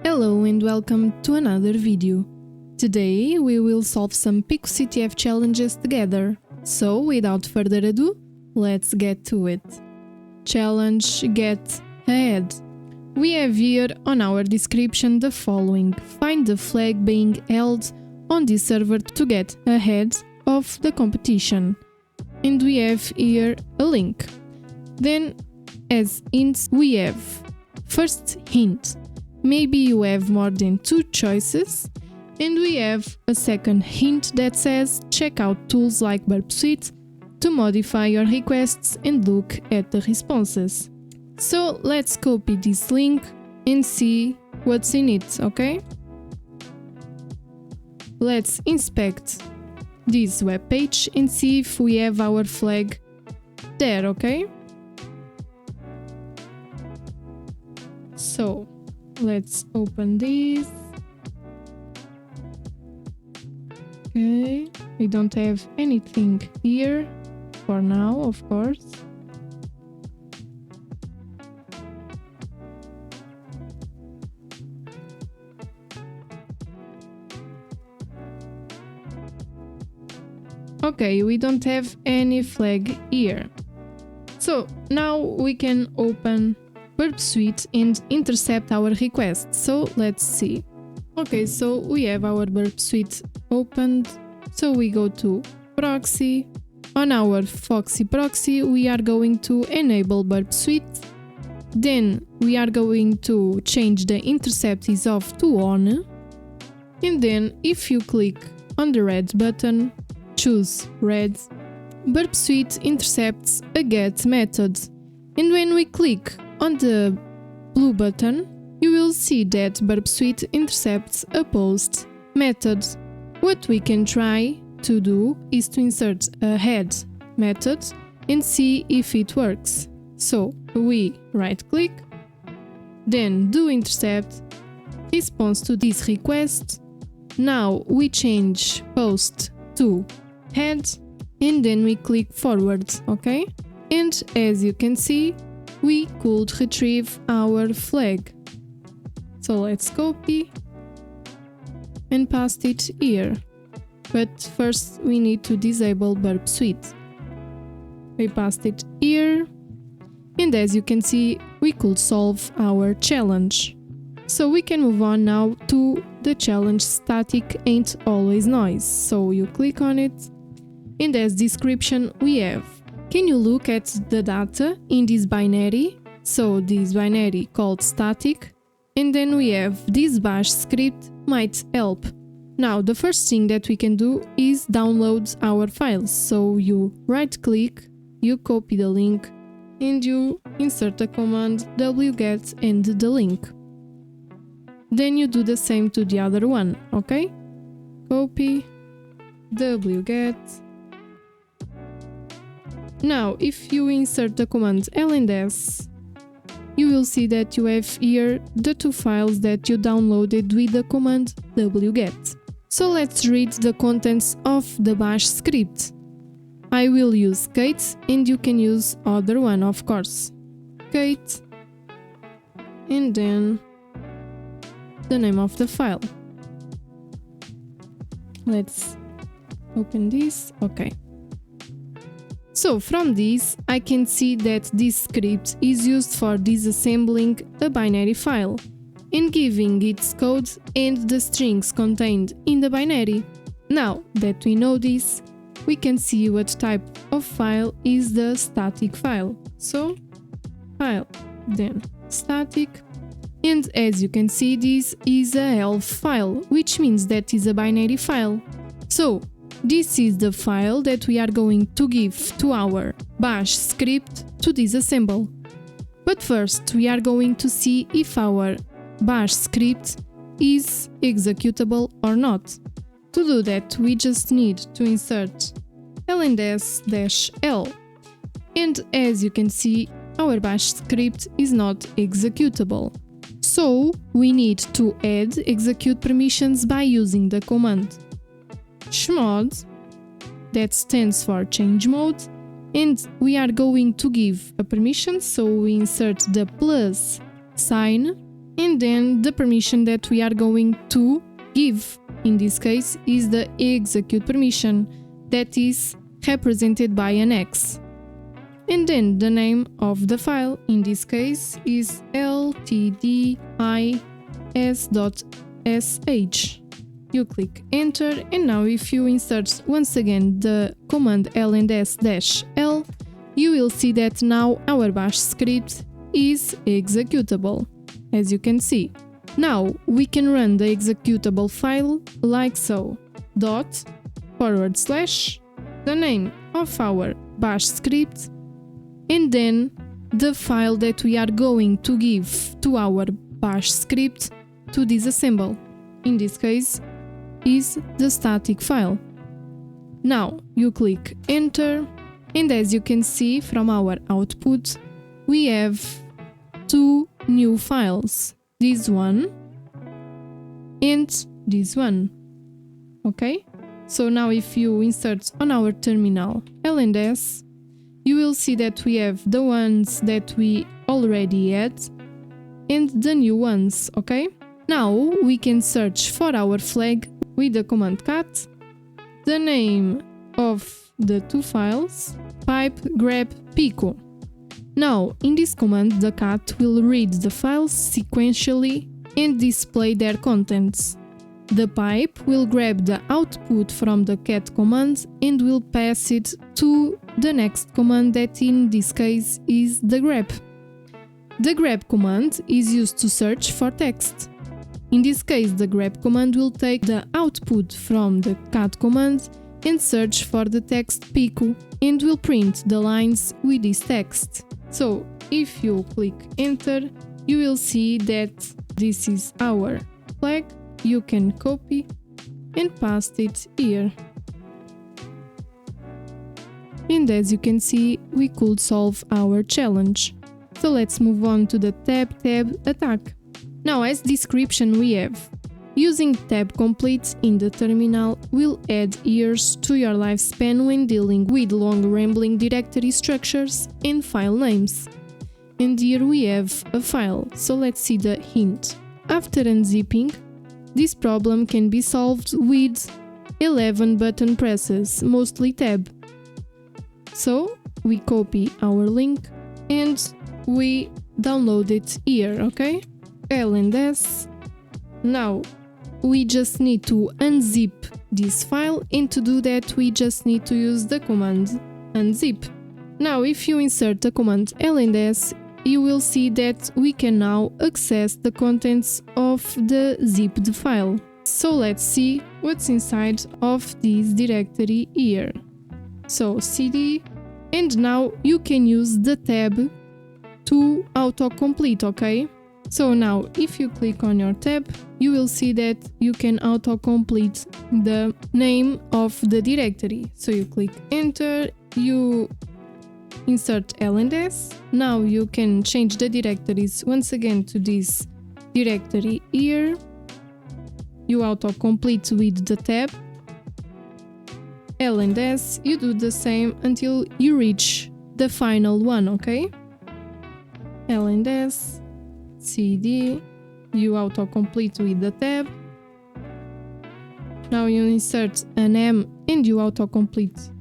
Hello and welcome to another video. Today we will solve some picoCTF challenges together. So without further ado, let's get to it. Challenge Get Ahead. We have here on our description the following. Find the flag being held on this server to get ahead of the competition. And we have here a link. Then as hints we have first hint. Maybe you have more than 2 choices. And we have a second hint that says check out tools like 𝒂𝒂𝒂 to modify your requests and look at the responses. So let's copy this link and see what's in it, okay? Let's inspect this web page and see if we have our flag there, okay? So let's open this. Okay, we don't have anything here for now, of course. Okay, we don't have any flag here. So now we can open 𝒂𝒂𝒂 and intercept our request. So let's see. Okay, so we have our 𝒂𝒂𝒂 opened. So we go to proxy. On our Foxy proxy, we are going to enable 𝒂𝒂𝒂. Then we are going to change the intercept is off to on. And then if you click on the red button, choose red, 𝒂𝒂𝒂 intercepts a get method. And when we click on the blue button, you will see that 𝒂𝒂𝒂 intercepts a post method. What we can try to do is to insert a head method and see if it works. So we right click, then do intercept, response to this request. Now we change post to head and then we click forward, okay? And as you can see, we could retrieve our flag. So let's copy and paste it here. But first we need to disable 𝒂𝒂𝒂. We paste it here. And as you can see, we could solve our challenge. So we can move on now to the challenge static ain't always noise. So you click on it. And as description we have, can you look at the data in this binary? So this binary called static. And then we have this bash script might help. Now the first thing that we can do is download our files. So you right click, you copy the link and you insert the command wget and the link. Then you do the same to the other one, okay? Copy, wget. Now if you insert the command ls, you will see that you have here the 2 files that you downloaded with the command wget. So let's read the contents of the bash script. I will use Kate and you can use other one, of course. Kate and then the name of the file. Let's open this. Okay. So from this, I can see that this script is used for disassembling a binary file and giving its code and the strings contained in the binary. Now that we know this, we can see what type of file is the static file. So file, then static. And as you can see, this is a ELF file, which means that is a binary file. So this is the file that we are going to give to our bash script to disassemble. But first we are going to see if our bash script is executable or not. To do that, we just need to insert lns-l. And as you can see, our bash script is not executable. So we need to add execute permissions by using the command chmod, that stands for change mode, and we are going to give a permission, so we insert the plus sign and then the permission that we are going to give in this case is the execute permission, that is represented by an X. And then the name of the file in this case is _ls.sh. You click enter, and now if you insert once again the command ls-l, you will see that now our bash script is executable, as you can see. Now we can run the executable file like so: // the name of our bash script, and then the file that we are going to give to our bash script to disassemble. In this case is the static file. Now you click enter, and as you can see from our output, we have two new files, this one and this one. Okay, so now if you insert on our terminal ls, you will see that we have the ones that we already had and the new ones. Okay, now we can search for our flag with the command cat, the name of the two files, pipe grep pico. Now in this command the cat will read the files sequentially and display their contents. The pipe will grab the output from the cat command and will pass it to the next command, that in this case is the grep. The grep command is used to search for text. In this case, the grep command will take the output from the cat command and search for the text pico and will print the lines with this text. So if you click enter, you will see that this is our flag. You can copy and paste it here. And as you can see, we could solve our challenge. So let's move on to the tab attack. Now, as description we have: using tab complete in the terminal will add years to your lifespan when dealing with long rambling directory structures and file names. And here we have a file, so let's see the hint. After unzipping, this problem can be solved with 11 button presses, mostly tab. So we copy our link and we download it here, okay? ls. Now we just need to unzip this file, and to do that we just need to use the command unzip. Now if you insert the command ls, you will see that we can now access the contents of the zipped file. So let's see what's inside of this directory here. So cd, and now you can use the tab to autocomplete, okay? So now if you click on your tab, you will see that you can autocomplete the name of the directory. So you click enter, you insert ls. Now you can change the directories once again to this directory here. You autocomplete with the tab. ls, you do the same until you reach the final one, okay? ls, cd, you autocomplete with the tab. Now you insert an m and you autocomplete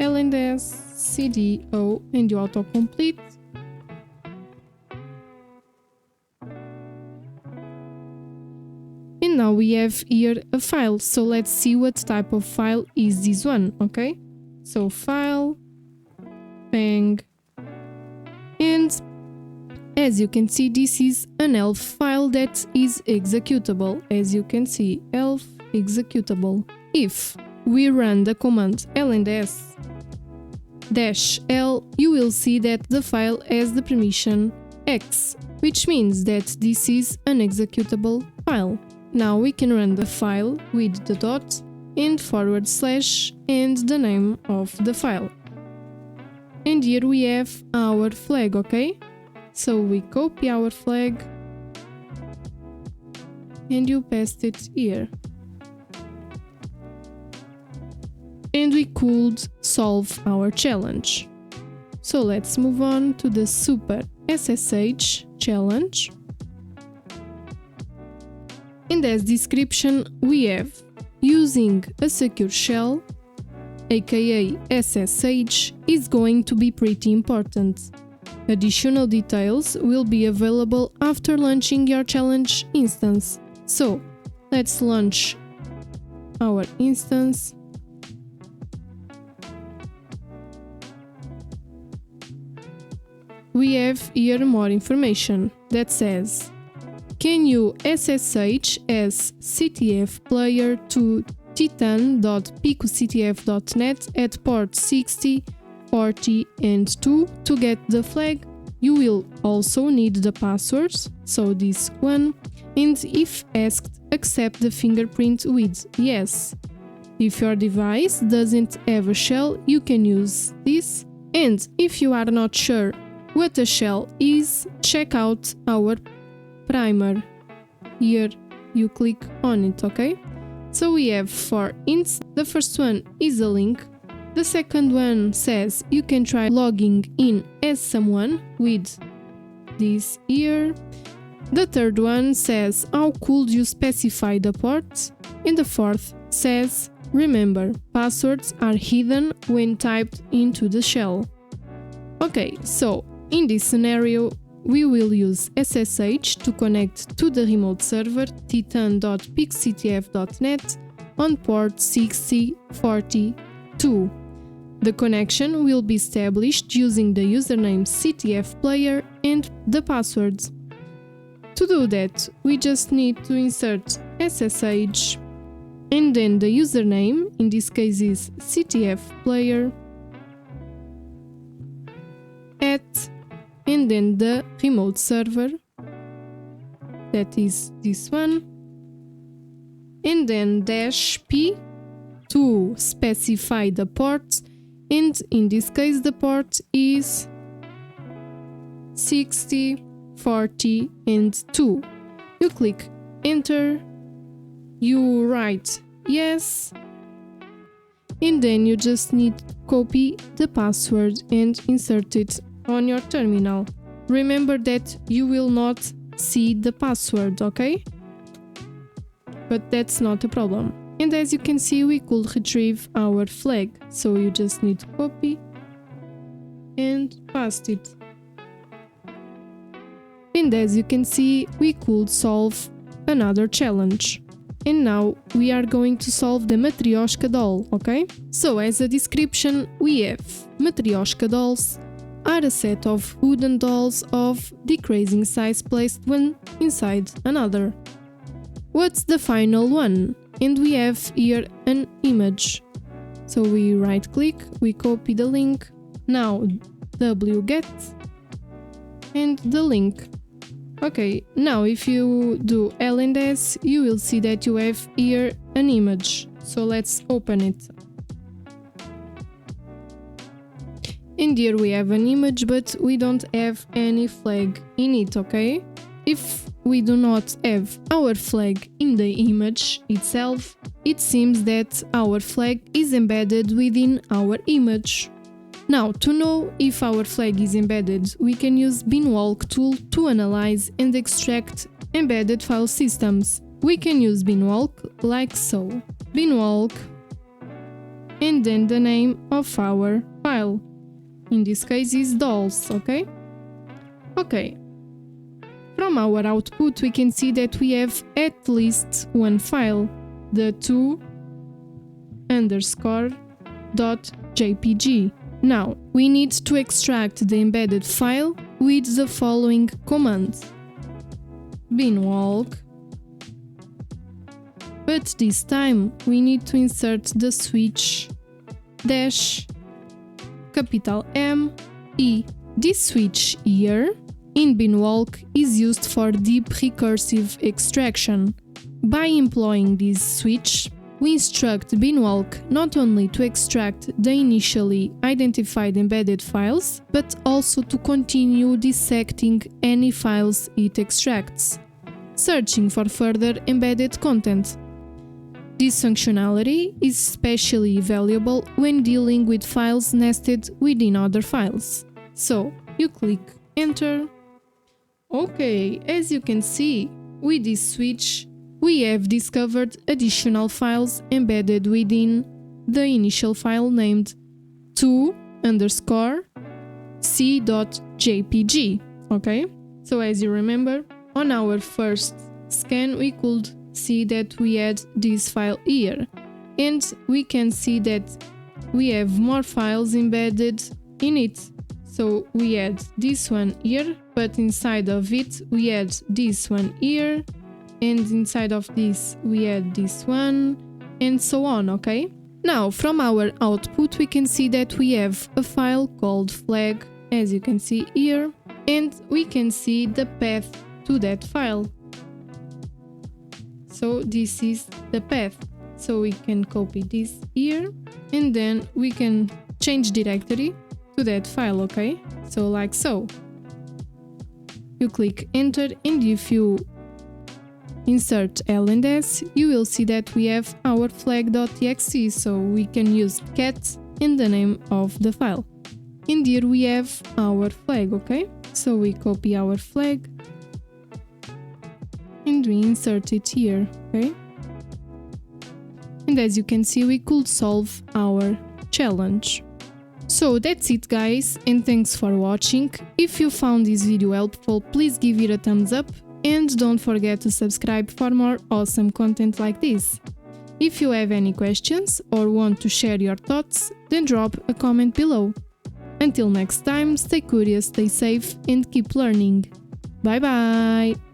ls, cdo, and you autocomplete. And now we have here a file, so let's see what type of file is this one, okay? So file, bang, and as you can see, this is an ELF file that is executable. As you can see, ELF executable. If we run the command ls-l, you will see that the file has the permission X, which means that this is an executable file. Now we can run the file with the dot and / and the name of the file. And here we have our flag, okay? So we copy our flag and you paste it here. And we could solve our challenge. So let's move on to the super SSH challenge. And as description, we have using a secure shell, aka SSH, is going to be pretty important. Additional details will be available after launching your challenge instance. So, let's launch our instance. We have here more information that says, can you SSH as CTF player to titan.picoCTF.net at port 60, 40 and 2 to get the flag? You will also need the passwords, so this one, and if asked, accept the fingerprint with yes. If your device doesn't have a shell, you can use this, and if you are not sure what a shell is, check out our primer. Here you click on it, okay? So we have 4 hints. The first one is a link. The second one says you can try logging in as someone with this here. The third one says how could you specify the port? And the fourth says remember, passwords are hidden when typed into the shell. Okay, so in this scenario, we will use SSH to connect to the remote server titan.picoCTF.net on port 6042. The connection will be established using the username CTF player and the passwords. To do that, we just need to insert SSH and then the username, in this case is CTF player, at, and then the remote server, that is this one, and then -p to specify the port, and in this case the port is 60, 40 and 2. You click enter, you write yes, and then you just need to copy the password and insert it on your terminal. Remember that you will not see the password, okay? But that's not a problem. And as you can see, we could retrieve our flag, so you just need to copy and paste it. And as you can see, we could solve another challenge. And now we are going to solve the Matryoshka doll, okay? So as a description, we have Matryoshka dolls are a set of wooden dolls of decreasing size placed one inside another. What's the final one? And we have here an image. So we right click, we copy the link, now wget and the link. Okay, now if you do L and S, you will see that you have here an image. So let's open it. And here we have an image, but we don't have any flag in it, okay? If we do not have our flag in the image itself, it seems that our flag is embedded within our image. Now, to know if our flag is embedded, we can use binwalk tool to analyze and extract embedded file systems. We can use binwalk like so. Binwalk and then the name of our file. In this case is dolls, okay? Okay. From our output we can see that we have at least one file, the 2_.jpg. Now, we need to extract the embedded file with the following command. Binwalk. But this time we need to insert the switch dash capital M E. This switch here in binwalk is used for deep recursive extraction. By employing this switch, we instruct binwalk not only to extract the initially identified embedded files, but also to continue dissecting any files it extracts, searching for further embedded content. This functionality is especially valuable when dealing with files nested within other files. So, you click enter. Okay, as you can see, with this switch, we have discovered additional files embedded within the initial file named 2_c.jpg. Okay, so as you remember, on our first scan we could see that we had this file here, and we can see that we have more files embedded in it. So we had this one here, but inside of it we had this one here, and inside of this we had this one, and so on, okay? Now, from our output we can see that we have a file called flag, as you can see here, and we can see the path to that file. So this is the path. So we can copy this here, and then we can change directory to that file, okay? So like so. You click enter, and if you insert L and S, you will see that we have our flag.txt, so we can use cat in the name of the file. And here we have our flag, okay? So we copy our flag and we insert it here, okay? And as you can see, we could solve our challenge. So that's it, guys, and thanks for watching. If you found this video helpful, please give it a thumbs up and don't forget to subscribe for more awesome content like this. If you have any questions or want to share your thoughts, then drop a comment below. Until next time, stay curious, stay safe, and keep learning. Bye bye!